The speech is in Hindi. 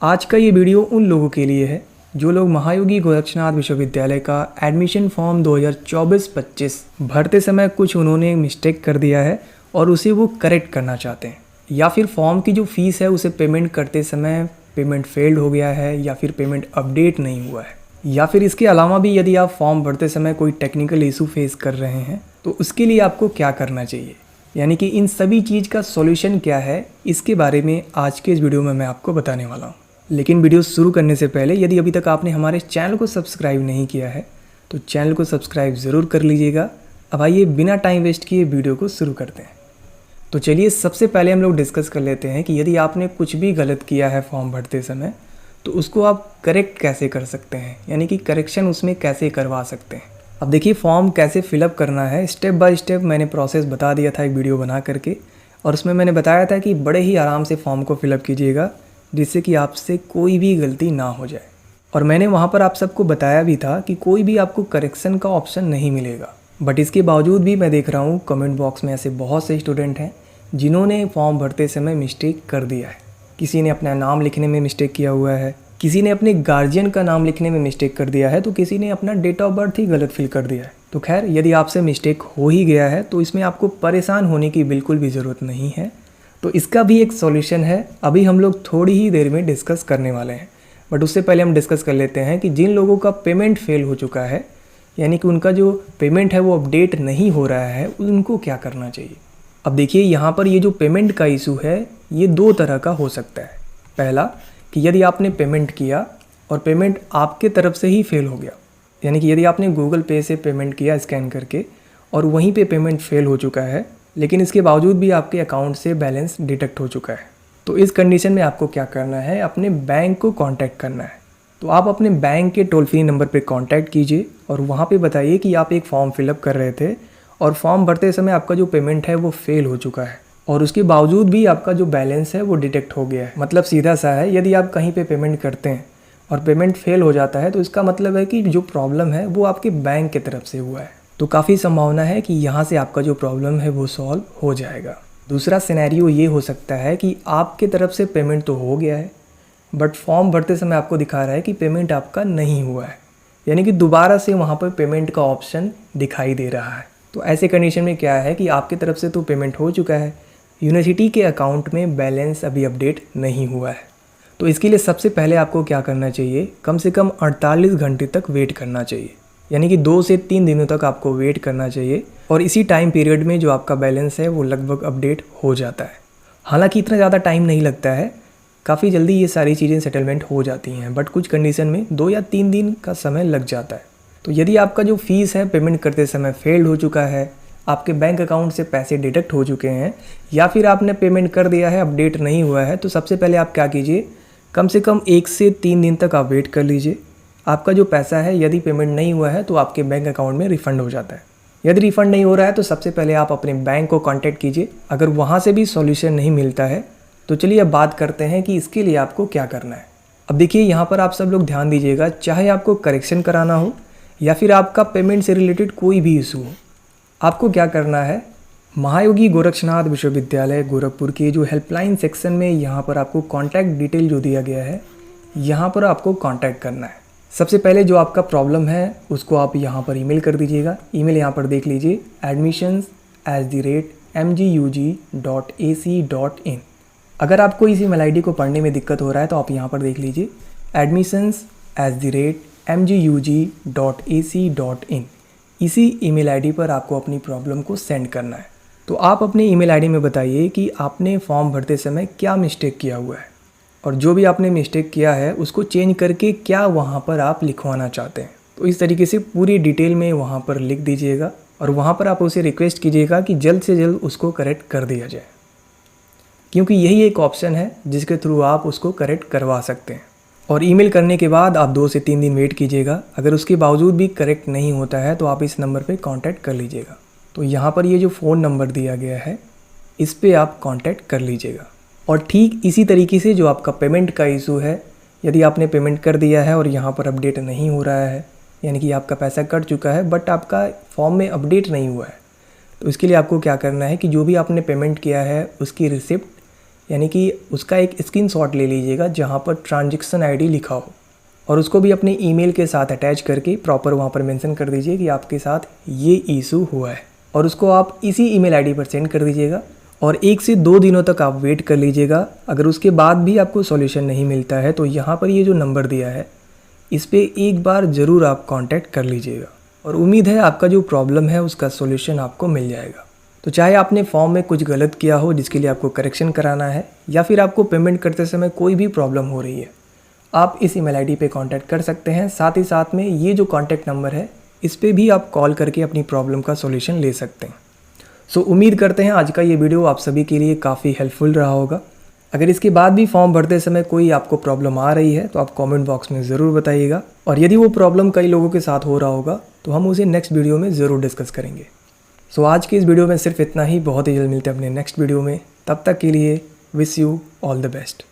आज का ये वीडियो उन लोगों के लिए है जो लोग महायोगी गोरक्षनाथ विश्वविद्यालय का एडमिशन फॉर्म 2024-25 भरते समय कुछ उन्होंने मिस्टेक कर दिया है और उसे वो करेक्ट करना चाहते हैं, या फिर फॉर्म की जो फीस है उसे पेमेंट करते समय पेमेंट फेल्ड हो गया है, या फिर पेमेंट अपडेट नहीं हुआ है, या फिर इसके अलावा भी यदि आप फॉर्म भरते समय कोई टेक्निकल इशू फेस कर रहे हैं तो उसके लिए आपको क्या करना चाहिए, यानी कि इन सभी चीज़ का सॉल्यूशन क्या है, इसके बारे में आज के इस वीडियो में मैं आपको बताने वाला हूँ। लेकिन वीडियो शुरू करने से पहले यदि अभी तक आपने हमारे चैनल को सब्सक्राइब नहीं किया है तो चैनल को सब्सक्राइब ज़रूर कर लीजिएगा। अब आइए बिना टाइम वेस्ट किए वीडियो को शुरू करते हैं। तो चलिए सबसे पहले हम लोग डिस्कस कर लेते हैं कि यदि आपने कुछ भी गलत किया है फॉर्म भरते समय तो उसको आप करेक्ट कैसे कर सकते हैं, यानी कि करेक्शन उसमें कैसे करवा सकते हैं। अब देखिए फॉर्म कैसे फिलअप करना है, स्टेप बाय स्टेप मैंने प्रोसेस बता दिया था एक वीडियो बना करके, और उसमें मैंने बताया था कि बड़े ही आराम से फॉर्म को फिलअप कीजिएगा जिससे कि आपसे कोई भी गलती ना हो जाए। और मैंने वहाँ पर आप सबको बताया भी था कि कोई भी आपको करेक्शन का ऑप्शन नहीं मिलेगा, बट इसके बावजूद भी मैं देख रहा हूँ कमेंट बॉक्स में ऐसे बहुत से स्टूडेंट हैं जिन्होंने फॉर्म भरते समय मिस्टेक कर दिया है। किसी ने अपना नाम लिखने में मिस्टेक किया हुआ है, किसी ने अपने गार्जियन का नाम लिखने में मिस्टेक कर दिया है, तो किसी ने अपना डेट ऑफ बर्थ ही गलत फिल कर दिया है। तो खैर यदि आपसे मिस्टेक हो ही गया है तो इसमें आपको परेशान होने की बिल्कुल भी ज़रूरत नहीं है। तो इसका भी एक सॉल्यूशन है, अभी हम लोग थोड़ी ही देर में डिस्कस करने वाले हैं। बट उससे पहले हम डिस्कस कर लेते हैं कि जिन लोगों का पेमेंट फेल हो चुका है, यानी कि उनका जो पेमेंट है वो अपडेट नहीं हो रहा है, उनको क्या करना चाहिए। अब देखिए यहाँ पर ये जो पेमेंट का इशू है ये दो तरह का हो सकता है। पहला कि यदि आपने पेमेंट किया और पेमेंट आपके तरफ से ही फेल हो गया, यानी कि यदि आपने गूगल पे से पेमेंट किया स्कैन करके और वहीं पे पेमेंट फेल हो चुका है, लेकिन इसके बावजूद भी आपके अकाउंट से बैलेंस डिडक्ट हो चुका है, तो इस कंडीशन में आपको क्या करना है, अपने बैंक को कांटेक्ट करना है। तो आप अपने बैंक के टोल फ्री नंबर पे कांटेक्ट कीजिए और वहाँ पे बताइए कि आप एक फॉर्म फिलअप कर रहे थे और फॉर्म भरते समय आपका जो पेमेंट है वो फेल हो चुका है और उसके बावजूद भी आपका जो बैलेंस है वो डिटेक्ट हो गया है। मतलब सीधा सा है, यदि आप कहीं पे पेमेंट करते हैं और पेमेंट फेल हो जाता है तो इसका मतलब है कि जो प्रॉब्लम है वो आपके बैंक की तरफ से हुआ है। तो काफ़ी संभावना है कि यहाँ से आपका जो प्रॉब्लम है वो सॉल्व हो जाएगा। दूसरा सिनेरियो ये हो सकता है कि आपके तरफ से पेमेंट तो हो गया है बट फॉर्म भरते समय आपको दिखा रहा है कि पेमेंट आपका नहीं हुआ है, यानी कि दोबारा से वहाँ पर पेमेंट का ऑप्शन दिखाई दे रहा है। तो ऐसे कंडीशन में क्या है कि आपकी तरफ से तो पेमेंट हो चुका है, यूनिवर्सिटी के अकाउंट में बैलेंस अभी अपडेट नहीं हुआ है। तो इसके लिए सबसे पहले आपको क्या करना चाहिए, कम से कम 48 घंटे तक वेट करना चाहिए, यानी कि 2 से 3 दिनों तक आपको वेट करना चाहिए और इसी टाइम पीरियड में जो आपका बैलेंस है वो लगभग अपडेट हो जाता है। हालांकि इतना ज़्यादा टाइम नहीं लगता है, काफ़ी जल्दी ये सारी चीज़ें सेटलमेंट हो जाती हैं, बट कुछ कंडीशन में 2 या 3 दिन का समय लग जाता है। तो यदि आपका जो फीस है पेमेंट करते समय फेल्ड हो चुका है, आपके बैंक अकाउंट से पैसे डिडक्ट हो चुके हैं, या फिर आपने पेमेंट कर दिया है अपडेट नहीं हुआ है, तो सबसे पहले आप क्या कीजिए, कम से कम 1 से 3 दिन तक आप वेट कर लीजिए। आपका जो पैसा है यदि पेमेंट नहीं हुआ है तो आपके बैंक अकाउंट में रिफ़ंड हो जाता है। यदि रिफ़ंड नहीं हो रहा है तो सबसे पहले आप अपने बैंक को कांटेक्ट कीजिए। अगर वहाँ से भी सॉल्यूशन नहीं मिलता है तो चलिए अब बात करते हैं कि इसके लिए आपको क्या करना है। अब देखिए यहाँ पर आप सब लोग ध्यान दीजिएगा, चाहे आपको करेक्शन कराना हो या फिर आपका पेमेंट से रिलेटेड कोई भी इशू हो, आपको क्या करना है, महायोगी गोरक्षनाथ विश्वविद्यालय गोरखपुर के जो हेल्पलाइन सेक्शन में यहाँ पर आपको कॉन्टैक्ट डिटेल जो दिया गया है, यहाँ पर आपको कॉन्टैक्ट करना है। सबसे पहले जो आपका प्रॉब्लम है उसको आप यहाँ पर ईमेल कर दीजिएगा। ईमेल यहाँ पर देख लीजिए, admissions@mgug.ac.in। अगर आपको इस ईमेल आईडी को पढ़ने में दिक्कत हो रहा है तो आप यहाँ पर देख लीजिए admissions@mgug.ac.in। इसी ईमेल आईडी पर आपको अपनी प्रॉब्लम को सेंड करना है। तो आप अपने ईमेल आईडी में बताइए कि आपने फॉर्म भरते समय क्या मिस्टेक किया हुआ है और जो भी आपने मिस्टेक किया है उसको चेंज करके क्या वहाँ पर आप लिखवाना चाहते हैं। तो इस तरीके से पूरी डिटेल में वहाँ पर लिख दीजिएगा और वहाँ पर आप उसे रिक्वेस्ट कीजिएगा कि जल्द से जल्द उसको करेक्ट कर दिया जाए, क्योंकि यही एक ऑप्शन है जिसके थ्रू आप उसको करेक्ट करवा सकते हैं। और ईमेल करने के बाद आप 2 से 3 दिन वेट कीजिएगा। अगर उसके बावजूद भी करेक्ट नहीं होता है तो आप इस नंबर पे कांटेक्ट कर लीजिएगा। तो यहाँ पर ये जो फ़ोन नंबर दिया गया है इस पर आप कांटेक्ट कर लीजिएगा। और ठीक इसी तरीके से जो आपका पेमेंट का इशू है, यदि आपने पेमेंट कर दिया है और यहाँ पर अपडेट नहीं हो रहा है, यानी कि आपका पैसा कट चुका है बट आपका फॉर्म में अपडेट नहीं हुआ है, तो इसके लिए आपको क्या करना है कि जो भी आपने पेमेंट किया है उसकी रिसिप्ट यानी कि उसका एक स्क्रीनशॉट ले लीजिएगा जहाँ पर ट्रांजैक्शन आईडी लिखा हो, और उसको भी अपने ईमेल के साथ अटैच करके प्रॉपर वहाँ पर मेंशन कर दीजिए कि आपके साथ ये इशू हुआ है, और उसको आप इसी ईमेल आईडी पर सेंड कर दीजिएगा। और 1 से 2 दिनों तक आप वेट कर लीजिएगा। अगर उसके बाद भी आपको सॉल्यूशन नहीं मिलता है तो यहाँ पर ये जो नंबर दिया है इस पर एक बार ज़रूर आप कांटेक्ट कर लीजिएगा, और उम्मीद है आपका जो प्रॉब्लम है उसका सॉल्यूशन आपको मिल जाएगा। तो चाहे आपने फॉर्म में कुछ गलत किया हो जिसके लिए आपको करेक्शन कराना है, या फिर आपको पेमेंट करते समय कोई भी प्रॉब्लम हो रही है, आप इस ईमेल आईडी पे कांटेक्ट कर सकते हैं। साथ ही साथ में ये जो कांटेक्ट नंबर है इस पे भी आप कॉल करके अपनी प्रॉब्लम का सॉल्यूशन ले सकते हैं। सो उम्मीद करते हैं आज का ये वीडियो आप सभी के लिए काफ़ी हेल्पफुल रहा होगा। अगर इसके बाद भी फॉर्म भरते समय कोई आपको प्रॉब्लम आ रही है तो आप कमेंट बॉक्स में ज़रूर बताइएगा, और यदि वो प्रॉब्लम कई लोगों के साथ हो रहा होगा तो हम उसे नेक्स्ट वीडियो में ज़रूर डिस्कस करेंगे। सो आज की इस वीडियो में सिर्फ इतना ही। बहुत ही जल्द मिलते हैं अपने नेक्स्ट वीडियो में। तब तक के लिए wish you all the best.